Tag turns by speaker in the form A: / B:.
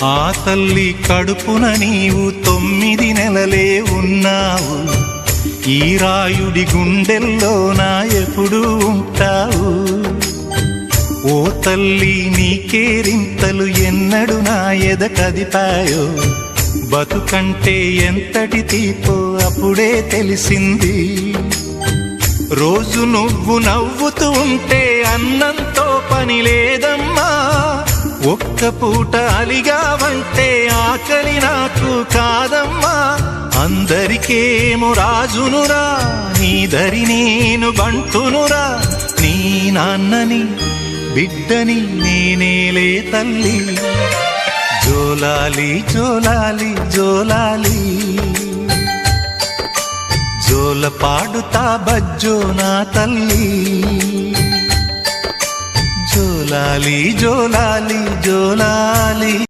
A: ఆ తల్లి కడుపున నీవు 9 నెలలే ఉన్నావు. ఈ రాయుడి గుండెల్లో నా ఎప్పుడు ఉంటావు. ఓ తల్లి నీకేరింతలు ఎన్నడు నా ఎద కదిపాయో. బతుకంటే ఎంతటి తీపో అప్పుడే తెలిసింది. రోజు నువ్వు నవ్వుతూ ఉంటే అన్నంతో పని లేదమ్మా. ఒక్క పూట అలిగావంటే ఆకలి నాకు కాదమ్మా. అందరికేమో రాజునురా, నీ దరి నేను బంటునురా. నీ నాన్నని బిడ్డని నేనేలే తల్లి. జోలాలి జోలాలి జోలాలి, జోల పాడుతా బజ్జో నా తల్లి. జోలాలి జోలాలి జోలాలి.